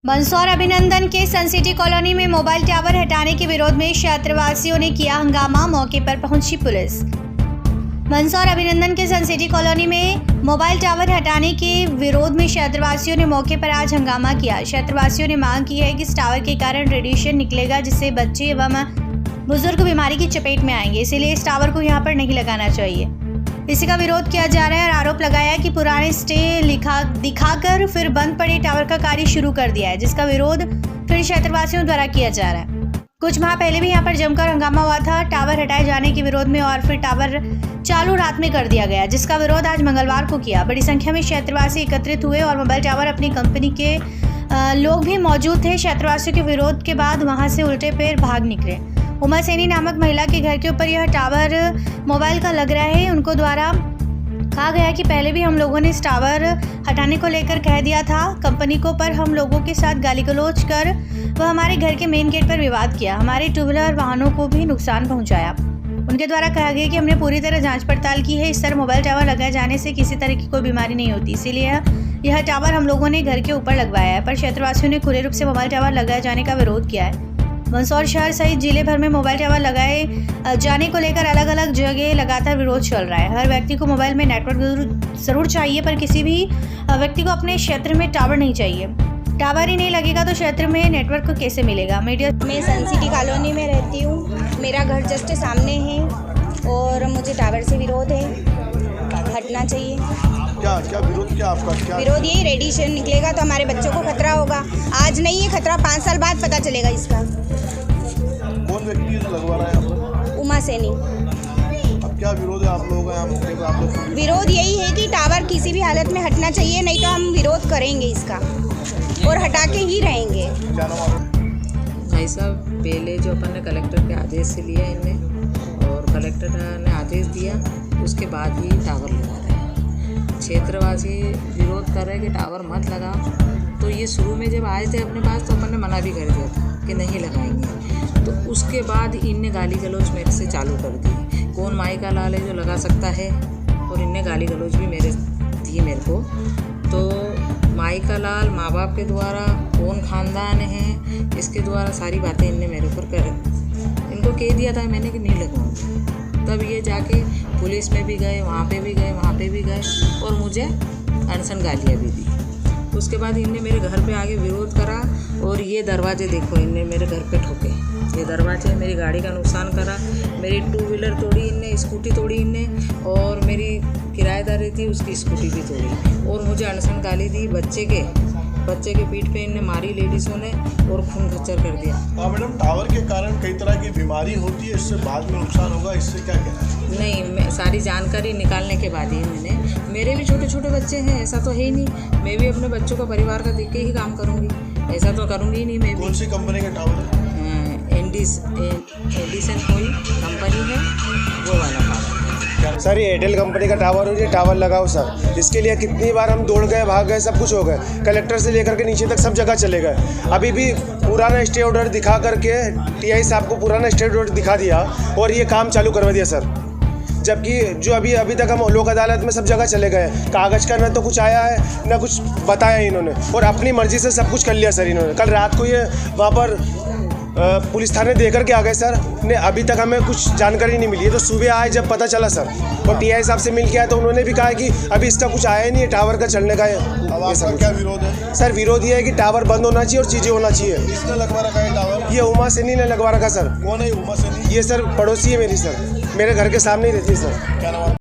मंदसौर अभिनंदन के Sun City colony में मोबाइल टावर हटाने के विरोध में क्षेत्रवासियों ने किया हंगामा। मौके पर पहुंची पुलिस। मंदसौर अभिनंदन के सनसिटी कॉलोनी में मोबाइल टावर हटाने के विरोध में क्षेत्रवासियों ने मौके पर आज हंगामा किया। क्षेत्रवासियों ने मांग की है कि इस टावर के कारण रेडिएशन निकलेगा जिससे बच्चे एवं बुजुर्ग बीमारी की चपेट में आएंगे, इसीलिए इस टावर को यहां पर नहीं लगाना चाहिए। इसी का विरोध किया जा रहा है और आरोप लगाया कि पुराने स्टे दिखाकर फिर बंद पड़े टावर का कार्य शुरू कर दिया है, जिसका विरोध फिर क्षेत्रवासियों द्वारा किया जा रहा है। कुछ माह पहले भी यहाँ पर जमकर हंगामा हुआ था टावर हटाए जाने के विरोध में और फिर टावर चालू रात में कर दिया गया, जिसका विरोध आज मंगलवार को किया। बड़ी संख्या में क्षेत्रवासी एकत्रित हुए और मोबाइल टावर अपनी कंपनी के लोग भी मौजूद थे। क्षेत्रवासियों के विरोध के बाद वहाँ से उल्टे पैर भाग निकले। उमा सैनी नामक महिला के घर के ऊपर यह टावर मोबाइल का लग रहा है। उनको द्वारा कहा गया कि पहले भी हम लोगों ने इस टावर हटाने को लेकर कह दिया था कंपनी को, पर हम लोगों के साथ गाली गलौज कर वह हमारे घर के मेन गेट पर विवाद किया, हमारे टू व्हीलर वाहनों को भी नुकसान पहुंचाया। उनके द्वारा कहा गया कि हमने पूरी तरह जांच पड़ताल की है। इस तरह मोबाइल टावर लगाए जाने से किसी तरह की कोई बीमारी नहीं होती, इसीलिए यह टावर हम लोगों ने घर के ऊपर लगवाया है। पर क्षेत्रवासियों ने खुले रूप से मोबाइल टावर लगाए जाने का विरोध किया है। मंदसौर शहर सहित जिले भर में मोबाइल टावर लगाए जाने को लेकर अलग अलग जगह लगातार विरोध चल रहा है। हर व्यक्ति को मोबाइल में नेटवर्क जरूर चाहिए, पर किसी भी व्यक्ति को अपने क्षेत्र में टावर नहीं चाहिए। टावर ही नहीं लगेगा तो क्षेत्र में नेटवर्क कैसे मिलेगा। मीडिया मैं सनसिटी कॉलोनी में रहती हूँ। मेरा घर जस्ट सामने है और मुझे टावर से विरोध है, हटना चाहिए। क्या विरोध क्या आपका? क्या विरोध यही, रेडिएशन निकलेगा तो हमारे बच्चों को खतरा होगा। आज नहीं है खतरा, 5 साल बाद पता चलेगा इसका। कौन व्यक्ति लगवा रहा है यहाँ पर? उमा सैनी। अब क्या विरोध है आप लोगों का यहाँ मौके पर? आप लोग विरोध यही है कि टावर किसी भी हालत में हटना चाहिए, नहीं तो हम विरोध करेंगे इसका और हटा के ही रहेंगे। क्या नाम आपका? भाई साहब, पहले जो अपन ने कलेक्टर के आदेश से लिया इनने और कलेक्टर ने आदेश दिया, उसके बाद ही टावर लगा रहे हैं। क्षेत्रवासी विरोध कर रहे हैं कि टावर मत लगा। तो ये शुरू में जब आए थे अपने पास तो अपन ने मना भी कर दिया था कि नहीं लगाएंगे। तो उसके बाद इनने गाली गलौज मेरे से चालू कर दी। कौन माई का लाल है जो लगा सकता है, और इनने गाली गलौज भी दी मेरे को। तो माई का लाल माँ बाप के द्वारा, कौन ख़ानदान है, इसके द्वारा सारी बातें इनने मेरे ऊपर कर इनको कह दिया था मैंने कि नहीं लगाऊंगा। तब ये जाके पुलिस में भी गए, वहाँ पे भी गए और मुझे अनशन गालियाँ भी दी। उसके बाद इनने मेरे घर पे आके विरोध करा और ये दरवाजे देखो इनने मेरे घर पे ठोके। ये दरवाजे मेरी गाड़ी का नुकसान करा, मेरी टू व्हीलर तोड़ी इनने, स्कूटी तोड़ी इनने, और मेरी किराएदारी थी उसकी स्कूटी भी तोड़ी और मुझे अनशन गाली दी। बच्चे के पीठ पे इनने मारी लेडीज़ों ने और खून खच्चर कर दिया। मैडम, टावर के कारण कई तरह की बीमारी होती है, इससे बाद में नुकसान होगा, इससे क्या कहना है? नहीं, मैं सारी जानकारी निकालने के बाद ही मेरे भी छोटे छोटे बच्चे हैं, ऐसा तो है ही नहीं। मैं भी अपने बच्चों का परिवार का देख के ही काम करूँगी, ऐसा तो करूँगी ही नहीं। मैं भी कौन सी कंपनी का टावर है? एडिसन कोई कंपनी है, वो वाला टावर। सर ये एयरटेल कंपनी का टावर हो, ये टावर लगाओ सर। इसके लिए कितनी बार हम दौड़ गए, भाग गए, सब कुछ हो गए। कलेक्टर से लेकर के नीचे तक सब जगह चले गए। अभी भी पुराना स्टे ऑर्डर दिखा करके टीआई साहब को पुराना स्टे ऑर्डर दिखा दिया और ये काम चालू करवा दिया सर। जबकि जो अभी तक हम लोक अदालत में सब जगह चले गए, कागज़ का न तो कुछ आया है न कुछ बताया इन्होंने, और अपनी मर्जी से सब कुछ कर लिया सर इन्होंने। कल रात को ये वहाँ पर पुलिस थाने देकर के आ गए सर ने, अभी तक हमें कुछ जानकारी नहीं मिली है। तो सुबह आए जब पता चला सर, और टीआई साहब से मिल के आए तो उन्होंने भी कहा कि अभी इसका कुछ आया नहीं है टावर का चलने का। क्या विरोध है सर? विरोध ये है कि टावर बंद होना चाहिए और चीज़ें होना चाहिए। किसने लगवा रखा है टावर? ये उमा सैनी ने लगवा रखा सर। कौन है उमा सैनी? ये सर पड़ोसी है मेरी सर, मेरे घर के सामने ही रहती है सर। क्या नाम?